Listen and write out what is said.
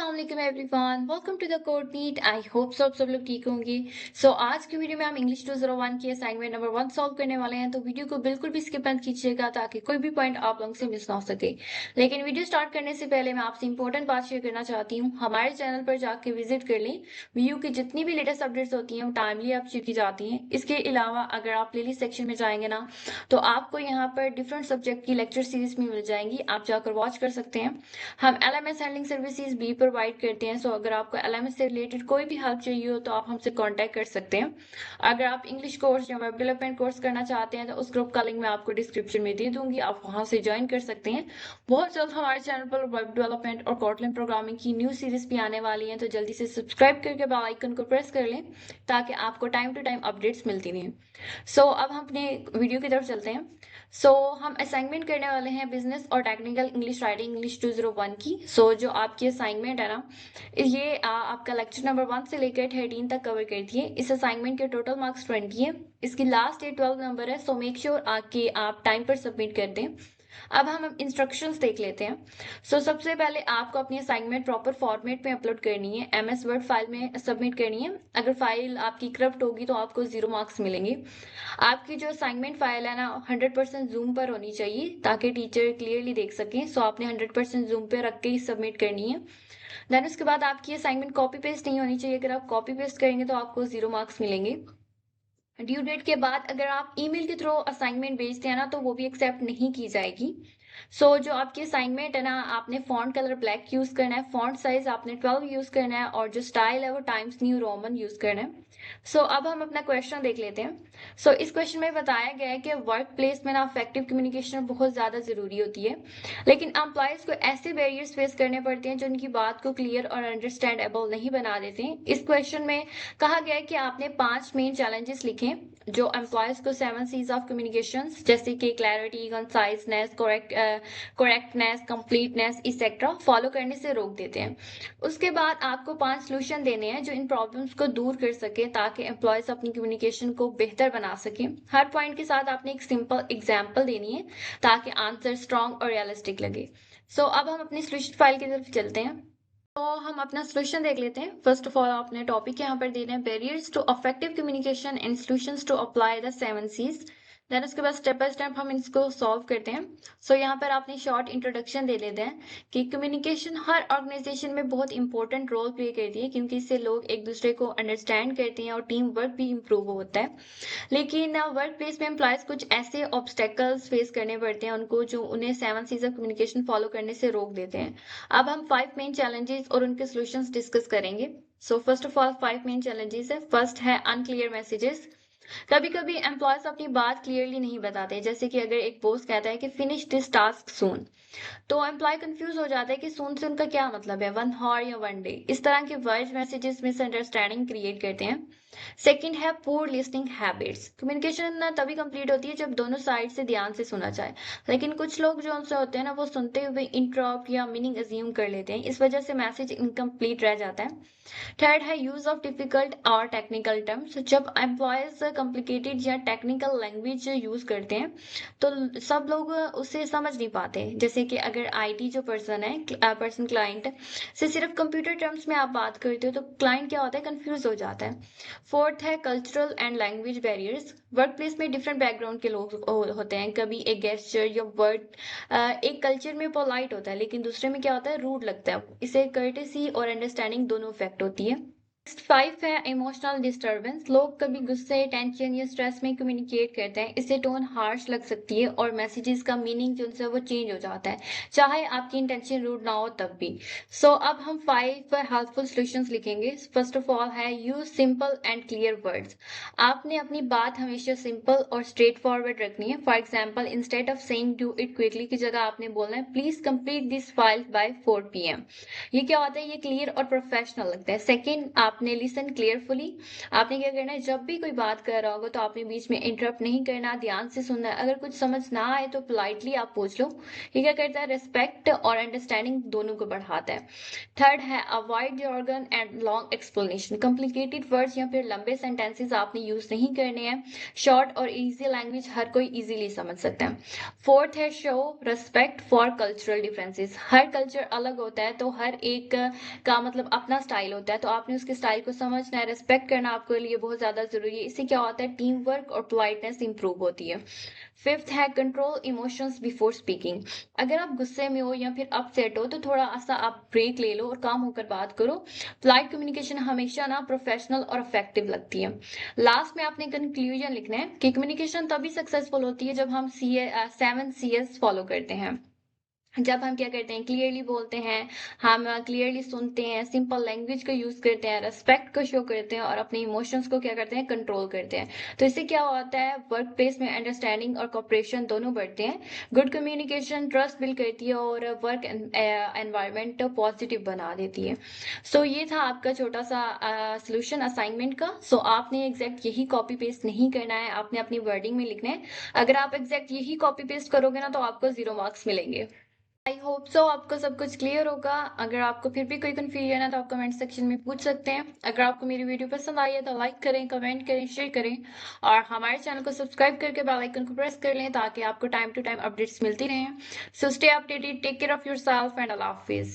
अस्सलाम वालेकुम everyone, welcome to the code meet. I hope सब लोग ठीक होंगे। आज की वीडियो में हम इंग्लिश 201 की असाइनमेंट नंबर 1 सॉल्व करने वाले हैं। तो वीडियो को बिल्कुल भी स्किप मत कीजिएगा ताकि कोई भी पॉइंट आप लोगों से मिस ना हो सके। लेकिन वीडियो स्टार्ट करने से पहले मैं आपसे इंपॉर्टेंट बात शेयर करना चाहती हूँ। हमारे चैनल पर जाके विजिट कर लें। वीडियो की जितनी भी लेटेस्ट अपडेट्स होती हैं वो टाइमली आप की जाती हैं। इसके अलावा अगर आप प्लेलिस्ट सेक्शन में जाएंगे ना तो आपको यहाँ पर डिफरेंट सब्जेक्ट की लेक्चर सीरीज भी मिल जाएंगी, आप जाकर वॉच कर सकते हैं। हम LMS हैंडलिंग सर्विसेज भी प्रोवाइड करते हैं। अगर आपको LMS से रिलेटेड कोई भी हेल्प चाहिए हो तो आप हमसे कांटेक्ट कर सकते हैं। अगर आप इंग्लिश कोर्स या वेब डेवलपमेंट कोर्स करना चाहते हैं तो उस ग्रुप का लिंक मैं आपको डिस्क्रिप्शन में दे दूंगी, आप वहां से ज्वाइन कर सकते हैं। बहुत जल्द हमारे चैनल पर वेब डेवलपमेंट और कोटलिन प्रोग्रामिंग की न्यू सीरीज भी आने वाली है, तो जल्दी से सब्सक्राइब करके बेल आइकन को प्रेस कर लें ताकि आपको टाइम टू टाइम अपडेट्स मिलती रहें। अब हम अपने वीडियो की तरफ चलते हैं। हम असाइनमेंट करने वाले हैं बिजनेस और टेक्निकल इंग्लिश राइटिंग इंग्लिश 201 की। जो आपकी असाइनमेंट है ना, ये आपका लेक्चर नंबर 1 से लेकर 13 तक कवर करती है। इस असाइनमेंट के टोटल मार्क्स 20 है। इसकी लास्ट डेट 12 नंबर है। मेक श्योर आके आप टाइम पर सबमिट कर दें। अब हम इंस्ट्रक्शंस देख लेते हैं। सबसे पहले आपको अपनी असाइनमेंट प्रॉपर फॉर्मेट में अपलोड करनी है, MS वर्ड फाइल में सबमिट करनी है। अगर फाइल आपकी करप्ट होगी तो आपको 0 मार्क्स मिलेंगे। आपकी जो असाइनमेंट फाइल है ना 100% जूम पर होनी चाहिए ताकि टीचर क्लियरली देख सकें। आपने 100% जूम पे रख के ही सबमिट करनी है। देन उसके बाद आपकी असाइनमेंट कॉपी पेस्ट नहीं होनी चाहिए। अगर आप कॉपी पेस्ट करेंगे तो आपको 0 मार्क्स मिलेंगे। ड्यू डेट के बाद अगर आप ईमेल के थ्रू असाइनमेंट भेजते हैं ना तो वो भी एक्सेप्ट नहीं की जाएगी। जो आपकी असाइनमेंट है ना, आपने फॉन्ट कलर ब्लैक यूज करना है, फॉन्ट साइज आपने 12 यूज करना है और जो स्टाइल है वो टाइम्स न्यू रोमन यूज करना है। अब हम अपना क्वेश्चन देख लेते हैं। इस क्वेश्चन में बताया गया है कि वर्क प्लेस में ना इफेक्टिव कम्युनिकेशन बहुत ज्यादा जरूरी होती है, लेकिन एम्प्लॉयज को ऐसे बैरियर्स फेस करने पड़ते हैं जो उनकी बात को क्लियर और अंडरस्टैंडेबल नहीं बना देते हैं। इस क्वेश्चन में कहा गया है कि आपने 5 मेन चैलेंजेस लिखे जो एम्प्लॉयज को 7 C's ऑफ कम्युनिकेशन जैसे कि clarity, conciseness, correctness, completeness etcetera follow करने से रोक देते हैं। उसके बाद आपको 5 सोल्यूशन देने हैं जो इन प्रॉब्लम्स को दूर कर सके ताकि एम्प्लॉयज अपनी कम्युनिकेशन को बेहतर बना सके। हर पॉइंट के साथ आपने एक सिंपल एग्जाम्पल देनी है ताकि आंसर स्ट्रॉन्ग और रियलिस्टिक लगे। अब हम अपनी सोल्यूशन फाइल की तरफ चलते हैं। हम अपना सोल्यूशन देख लेते हैं। फर्स्ट ऑफ ऑल आपने टॉपिक यहाँ पर देना है barriers to effective communication and solutions to apply the 7 C's। देन उसके बाद स्टेप बाय स्टेप हम इसको सॉल्व करते हैं। यहाँ पर आपने शॉर्ट इंट्रोडक्शन दे देते हैं कि कम्युनिकेशन हर ऑर्गेनाइजेशन में बहुत इंपॉर्टेंट रोल प्ले करती है क्योंकि इससे लोग एक दूसरे को अंडरस्टैंड करते हैं और टीम वर्क भी इम्प्रूव होता है। लेकिन वर्क प्लेस में एम्प्लॉयज कुछ ऐसे ऑब्स्टेकल्स फेस करने पड़ते हैं उनको जो उन्हें 7 C's ऑफ कम्युनिकेशन फॉलो करने से रोक देते हैं। अब हम 5 मेन चैलेंजेस और उनके सॉल्यूशंस डिस्कस करेंगे। First of all 5 main challenges है। फर्स्ट है अनक्लियर मैसेजेस। कभी कभी एम्प्लॉयज अपनी बात क्लियरली नहीं बताते, जैसे कि अगर एक बॉस कहता है कि फिनिश दिस टास्क सून, तो एम्प्लॉय कंफ्यूज हो जाता है कि सून से उनका क्या मतलब है, 1 आवर या 1 डे। इस तरह के वर्ड मैसेजेस मिसअंडरस्टैंडिंग क्रिएट करते हैं। सेकंड है पुअर लिसनिंग हैबिट्स। कम्युनिकेशन तभी कंप्लीट होती है जब दोनों साइड से ध्यान से सुना जाए, लेकिन कुछ लोग जो उनसे होते हैं ना वो सुनते हुए इंटरप्ट या मीनिंग अज्यूम कर लेते हैं, इस वजह से मैसेज इनकम्प्लीट रह जाता है। थर्ड है यूज ऑफ डिफिकल्ट और टेक्निकल टर्म्स। जब एम्प्लॉयज कॉम्प्लिकेटेड या टेक्निकल लैंग्वेज यूज करते हैं तो सब लोग उसे समझ नहीं पाते, जैसे कि अगर IT जो पर्सन है, पर्सन क्लाइंट से सिर्फ कंप्यूटर टर्म्स में आप बात करते हो तो क्लाइंट क्या होता है, कंफ्यूज हो जाता है। फोर्थ है cultural and language barriers. Work place में डिफरेंट बैकग्राउंड के लोग होते हैं। कभी एक गेस्चर या वर्ड एक कल्चर में पोलाइट होता है लेकिन दूसरे में क्या होता है, रूड लगता है। इसे कर्टेसी और अंडरस्टैंडिंग दोनों इफेक्ट होती है। नेक्स्ट 5 है इमोशनल डिस्टर्बेंस। लोग कभी गुस्से, टेंशन या स्ट्रेस में कम्युनिकेट करते हैं, इससे टोन हार्श लग सकती है और मैसेजेस का मीनिंग जो है वो चेंज हो जाता है, चाहे आपकी इंटेंशन रूड ना हो तब भी। अब हम 5 हेल्पफुल सॉल्यूशंस लिखेंगे। फर्स्ट ऑफ ऑल है use simple and clear words. आपने अपनी बात हमेशा सिंपल और स्ट्रेट फॉरवर्ड रखनी है। For example instead of saying do it quickly की जगह आपने बोलना है please complete this file by 4 PM। ये क्या होता है, ये क्लियर और प्रोफेशनल लगता है। सेकेंड, आपने लिसन केयरफुली। आपने क्या करना है, जब भी कोई बात कर रहा होगा तो आपने बीच में इंटरप्ट नहीं करना, ध्यान से सुनना है। अगर कुछ समझ ना आए तो पोलाइटली आप पूछ लो। ये क्या करता है, रिस्पेक्ट और अंडरस्टैंडिंग दोनों को बढ़ाता है। थर्ड है avoid jargon and long explanation. Complicated words या फिर लंबे सेंटेंसेस आपने यूज नहीं करने हैं। शॉर्ट और इजी लैंग्वेज हर कोई इजीली समझ सकता है। फोर्थ है show respect for cultural differences. Her culture अलग होता है, तो हर एक का मतलब अपना स्टाइल होता है, तो आपने उसके स्टाइल को समझना है, रिस्पेक्ट करना आपके लिए बहुत ज्यादा जरूरी है। इससे क्या होता है, टीम वर्क और पोलाइटनेस इंप्रूव होती है। फिफ्थ है कंट्रोल इमोशंस बिफोर स्पीकिंग। अगर आप गुस्से में हो या फिर अपसेट हो तो थोड़ा सा आप ब्रेक ले लो और काम होकर बात करो। पोलाइट कम्युनिकेशन हमेशा ना प्रोफेशनल और इफेक्टिव लगती है। लास्ट में आपने कंक्लूजन लिखना है कि कम्युनिकेशन तभी सक्सेसफुल होती है जब हम 7 CS फॉलो करते हैं। जब हम क्या करते हैं, क्लियरली बोलते हैं, हम क्लियरली सुनते हैं, सिंपल लैंग्वेज का यूज करते हैं, रेस्पेक्ट को शो करते हैं और अपने इमोशंस को क्या करते हैं, कंट्रोल करते हैं। तो इससे क्या होता है, वर्क प्लेस में अंडरस्टैंडिंग और कोऑपरेशन दोनों बढ़ते हैं। गुड कम्युनिकेशन ट्रस्ट बिल्ड करती है और वर्क एनवायरनमेंट पॉजिटिव बना देती है। सो ये था आपका छोटा सा सोल्यूशन असाइनमेंट का। सो आपने एग्जैक्ट यही कॉपी पेस्ट नहीं करना है, आपने अपनी वर्डिंग में लिखना है। अगर आप एग्जैक्ट यही कॉपी पेस्ट करोगे ना तो आपको 0 मार्क्स मिलेंगे। आई होप सो आपको सब कुछ क्लियर होगा। अगर आपको फिर भी कोई कंफ्यूजन है तो आप कमेंट सेक्शन में पूछ सकते हैं। अगर आपको मेरी वीडियो पसंद आई है तो लाइक करें, कमेंट करें, शेयर करें और हमारे चैनल को सब्सक्राइब करके बेल आइकन को प्रेस कर लें ताकि आपको टाइम टू टाइम अपडेट्स मिलती रहें। So stay updated, take care of yourself and अल्लाह हाफिज।